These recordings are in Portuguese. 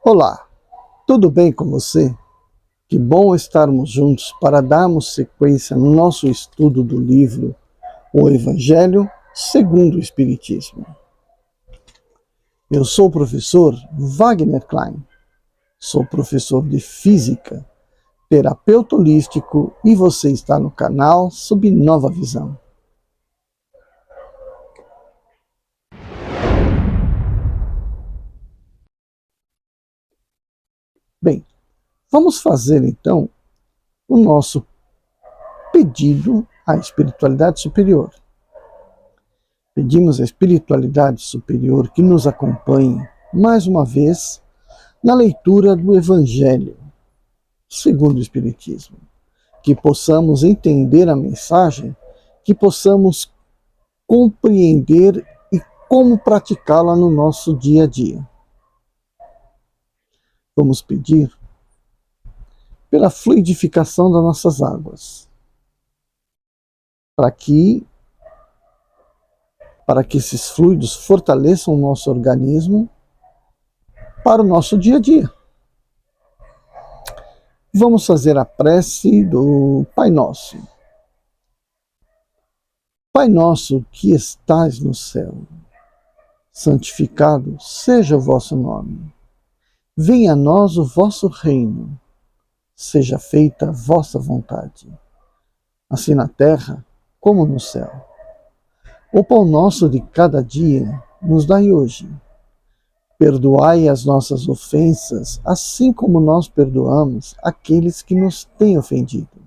Olá, tudo bem com você? Que bom estarmos juntos para darmos sequência no nosso estudo do livro O Evangelho segundo o Espiritismo. Eu sou o professor Wagner Klein, sou professor de Física, terapeuta holístico e você está no canal Sob Nova Visão. Bem, vamos fazer então o nosso pedido à espiritualidade superior. Pedimos à espiritualidade superior que nos acompanhe, mais uma vez, na leitura do Evangelho segundo o Espiritismo. Que possamos entender a mensagem, que possamos compreender e como praticá-la no nosso dia a dia. Vamos pedir pela fluidificação das nossas águas, para que esses fluidos fortaleçam o nosso organismo para o nosso dia a dia. Vamos fazer a prece do Pai Nosso. Pai nosso que estais no céu, santificado seja o vosso nome. Venha a nós o vosso reino. Seja feita a vossa vontade, assim na terra como no céu. O pão nosso de cada dia nos dai hoje. Perdoai as nossas ofensas, assim como nós perdoamos aqueles que nos têm ofendido.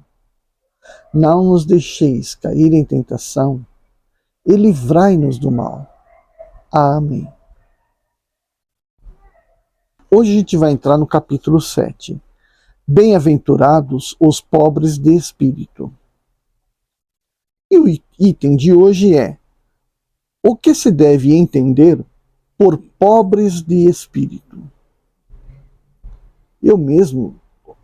Não nos deixeis cair em tentação, e livrai-nos do mal. Amém. Hoje a gente vai entrar no capítulo 7. Bem-aventurados os pobres de espírito. E o item de hoje é: o que se deve entender por pobres de espírito? Eu mesmo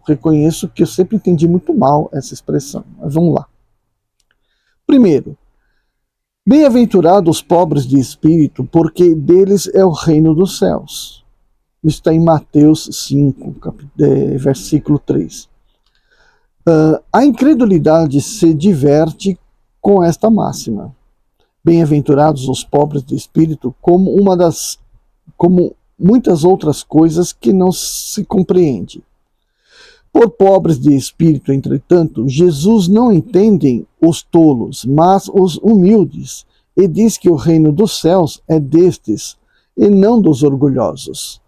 reconheço que eu sempre entendi muito mal essa expressão, mas vamos lá. Primeiro, bem-aventurados os pobres de espírito, porque deles é o reino dos céus. Isso está em Mateus 5, versículo 3. A incredulidade se diverte com esta máxima. Bem-aventurados os pobres de espírito, como muitas outras coisas que não se compreende. Por pobres de espírito, entretanto, Jesus não entende os tolos, mas os humildes, e diz que o reino dos céus é destes, e não dos orgulhosos.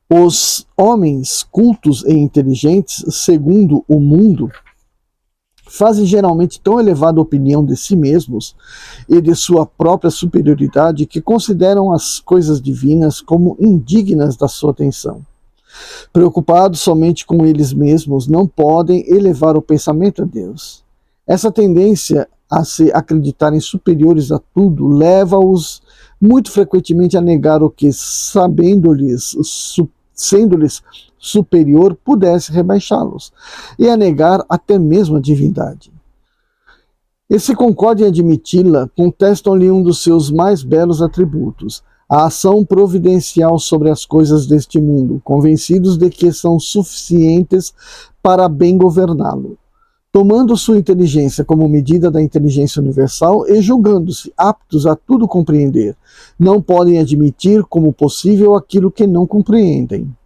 Os homens cultos e inteligentes, segundo o mundo, fazem geralmente tão elevada opinião de si mesmos e de sua própria superioridade que consideram as coisas divinas como indignas da sua atenção. Preocupados somente com eles mesmos, não podem elevar o pensamento a Deus. Essa tendência a se acreditarem superiores a tudo leva-os muito frequentemente a negar o que, sendo-lhes superior, pudesse rebaixá-los, e a negar até mesmo a divindade. E se concordam em admiti-la, contestam-lhe um dos seus mais belos atributos, a ação providencial sobre as coisas deste mundo, convencidos de que são suficientes para bem governá-lo. Tomando sua inteligência como medida da inteligência universal e julgando-se aptos a tudo compreender, não podem admitir como possível aquilo que não compreendem.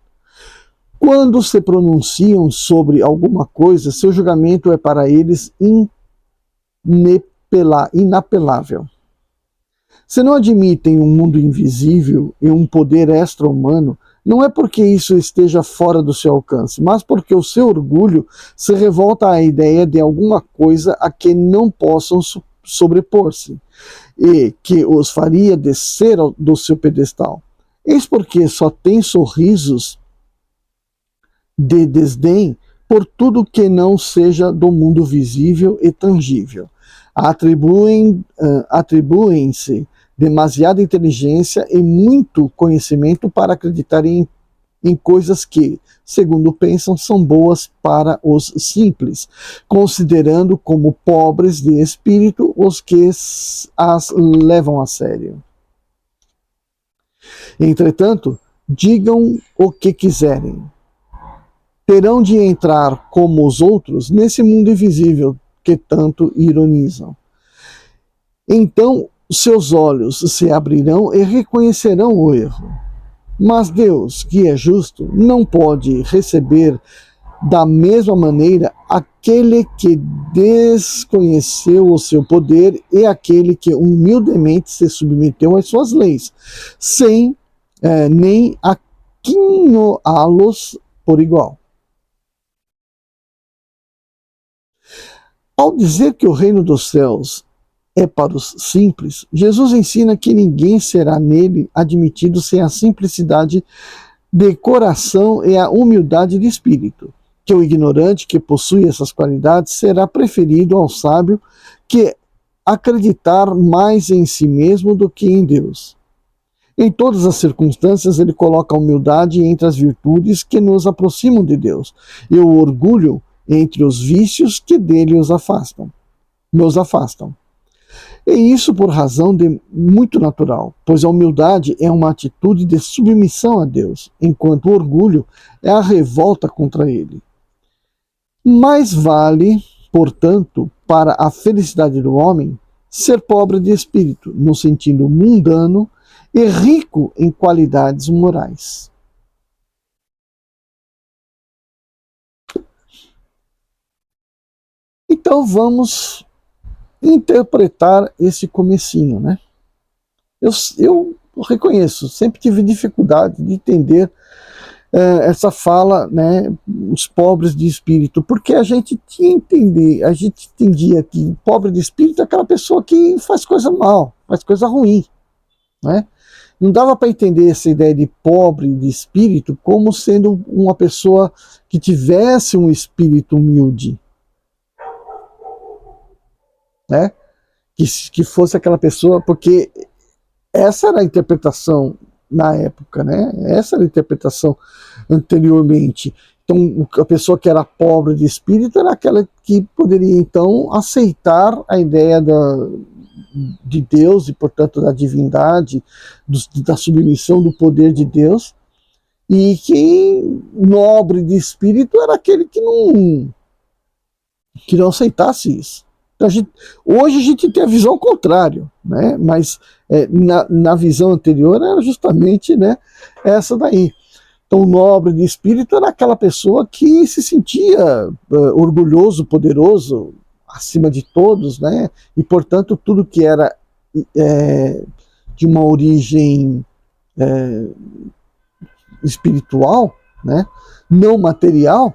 Quando se pronunciam sobre alguma coisa, seu julgamento é para eles inapelável. Se não admitem um mundo invisível e um poder extra-humano, não é porque isso esteja fora do seu alcance, mas porque o seu orgulho se revolta à ideia de alguma coisa a que não possam sobrepor-se, e que os faria descer do seu pedestal. Eis porque só tem sorrisos de desdém por tudo que não seja do mundo visível e tangível. Atribuem-se demasiada inteligência e muito conhecimento para acreditar em coisas que, segundo pensam, são boas para os simples, considerando como pobres de espírito os que as levam a sério. Entretanto, digam o que quiserem. Terão de entrar como os outros nesse mundo invisível que tanto ironizam. Então seus olhos se abrirão e reconhecerão o erro. Mas Deus, que é justo, não pode receber da mesma maneira aquele que desconheceu o seu poder e aquele que humildemente se submeteu às suas leis, sem nem aquinhoá-los por igual. Ao dizer que o reino dos céus é para os simples, Jesus ensina que ninguém será nele admitido sem a simplicidade de coração e a humildade de espírito. Que o ignorante que possui essas qualidades será preferido ao sábio que acreditar mais em si mesmo do que em Deus. Em todas as circunstâncias, ele coloca a humildade entre as virtudes que nos aproximam de Deus e o orgulho entre os vícios que dele nos afastam. E isso por razão muito natural, pois a humildade é uma atitude de submissão a Deus, enquanto o orgulho é a revolta contra ele. Mais vale, portanto, para a felicidade do homem, ser pobre de espírito, no sentido mundano, e rico em qualidades morais. Então vamos interpretar esse comecinho, né? Eu reconheço, sempre tive dificuldade de entender essa fala, né, os pobres de espírito, porque a gente entendia que pobre de espírito é aquela pessoa que faz coisa mal, faz coisa ruim, né? Não dava para entender essa ideia de pobre de espírito como sendo uma pessoa que tivesse um espírito humilde, né? Que fosse aquela pessoa, porque essa era a interpretação na época, né? Essa era a interpretação anteriormente. Então, a pessoa que era pobre de espírito era aquela que poderia, então, aceitar a ideia de Deus e, portanto, da divindade, da submissão do poder de Deus, e que nobre de espírito era aquele que não aceitasse isso. Então, hoje a gente tem a visão contrária, né? Mas na visão anterior era justamente, né, essa daí. Então, o nobre de espírito era aquela pessoa que se sentia orgulhoso, poderoso, acima de todos, né? E, portanto, tudo que era de uma origem espiritual, né, não material,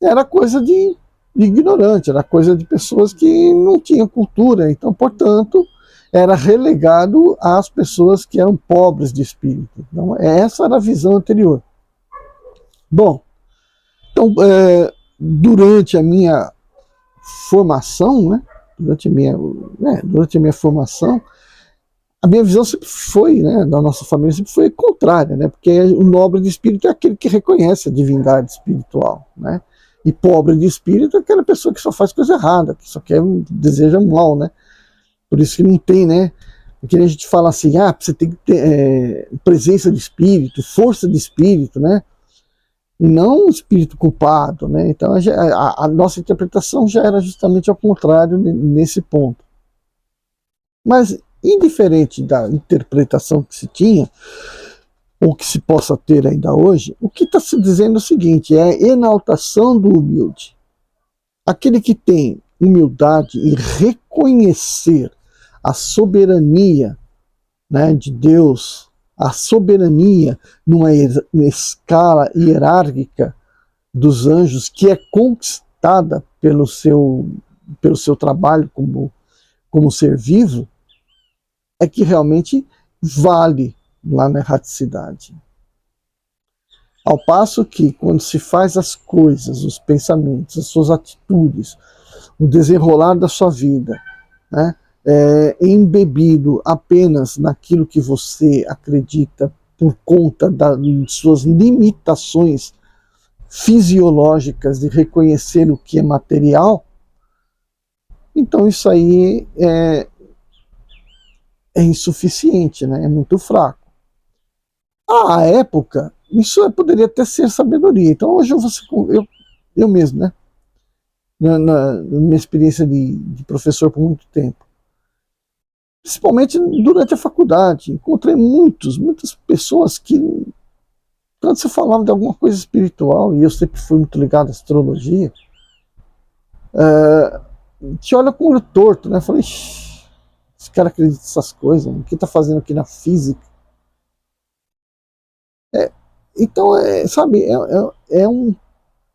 era coisa de ignorante, era coisa de pessoas que não tinham cultura. Então, portanto, era relegado às pessoas que eram pobres de espírito. Então, essa era a visão anterior. Bom, então, durante a minha formação, né, durante a minha formação, a minha visão sempre foi, né, da nossa família sempre foi contrária, né, porque o nobre de espírito é aquele que reconhece a divindade espiritual, né, e pobre de espírito é aquela pessoa que só faz coisa errada, que só quer, deseja mal, né. Por isso que não tem, né, porque a gente fala assim, você tem que ter presença de espírito, força de espírito, né, e não um espírito culpado, né. Então a nossa interpretação já era justamente ao contrário nesse ponto. Mas, indiferente da interpretação que se tinha, ou que se possa ter ainda hoje, o que está se dizendo é o seguinte, é a exaltação do humilde. Aquele que tem humildade em reconhecer a soberania, né, de Deus, a soberania numa escala hierárquica dos anjos, que é conquistada pelo seu trabalho como ser vivo, é que realmente vale lá na erraticidade. Ao passo que, quando se faz as coisas, os pensamentos, as suas atitudes, o desenrolar da sua vida, né, embebido apenas naquilo que você acredita por conta das suas limitações fisiológicas de reconhecer o que é material, então isso aí é insuficiente, né? É muito fraco. À época, isso poderia até ser sabedoria. Então hoje eu mesmo, né? Na minha experiência de professor por muito tempo, principalmente durante a faculdade, encontrei muitas pessoas que, quando você falava de alguma coisa espiritual, e eu sempre fui muito ligado à astrologia, te olha com o olho torto, né? Eu falei, esse cara acredita nessas coisas, o que está fazendo aqui na física? Então, sabe, é um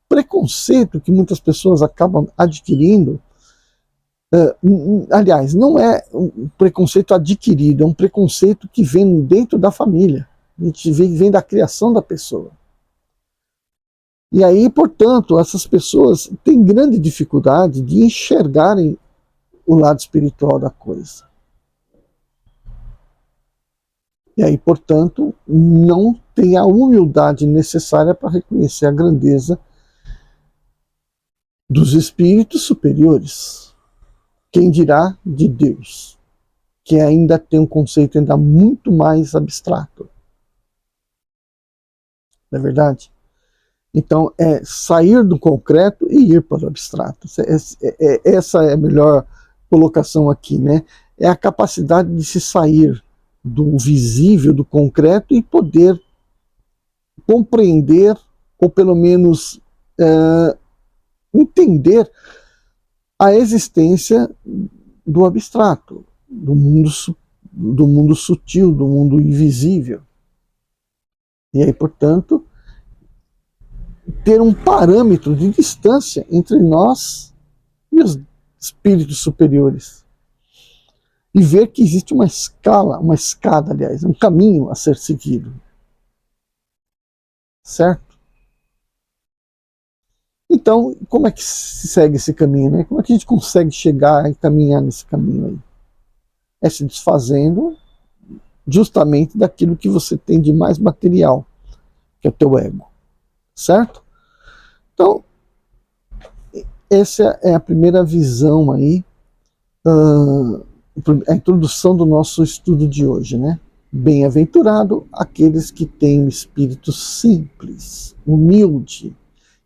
preconceito que muitas pessoas acabam adquirindo. Aliás, não é um preconceito adquirido, é um preconceito que vem dentro da família, a gente vem da criação da pessoa. E aí, portanto, essas pessoas têm grande dificuldade de enxergarem o lado espiritual da coisa. E aí, portanto, não tem a humildade necessária para reconhecer a grandeza dos espíritos superiores. Quem dirá de Deus, que ainda tem um conceito ainda muito mais abstrato. Não é verdade? Então, é sair do concreto e ir para o abstrato. Essa é a melhor colocação aqui, né? É a capacidade de se sair do visível, do concreto, e poder compreender, ou pelo menos entender a existência do abstrato, do mundo sutil, do mundo invisível. E aí, portanto, ter um parâmetro de distância entre nós e os espíritos superiores. E ver que existe uma escada, aliás, um caminho a ser seguido. Certo? Então, como é que se segue esse caminho, né? Como é que a gente consegue chegar e caminhar nesse caminho aí? É se desfazendo justamente daquilo que você tem de mais material, que é o teu ego. Certo? Então, essa é a primeira visão aí, a introdução do nosso estudo de hoje, né? Bem-aventurado aqueles que têm um espírito simples, humilde,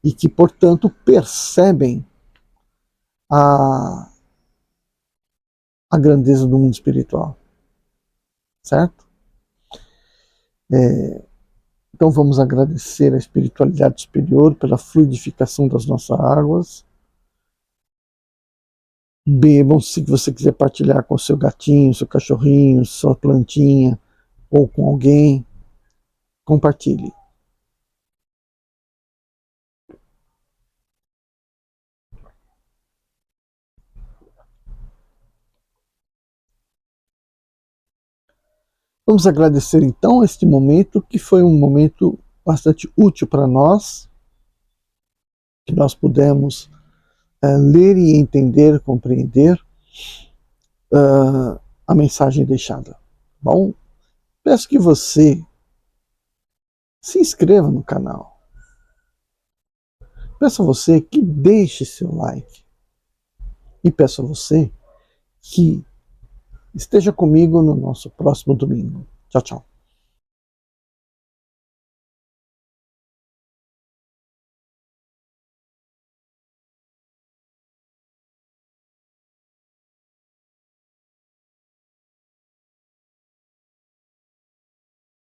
e que, portanto, percebem a grandeza do mundo espiritual. Certo? Então vamos agradecer a espiritualidade superior pela fluidificação das nossas águas. Bebam, se você quiser partilhar com o seu gatinho, seu cachorrinho, sua plantinha, ou com alguém, compartilhe. Vamos agradecer então este momento, que foi um momento bastante útil para nós, que nós pudemos ler e entender, compreender a mensagem deixada. Bom, peço que você se inscreva no canal. Peço a você que deixe seu like. E peço a você que esteja comigo no nosso próximo domingo. Tchau, tchau.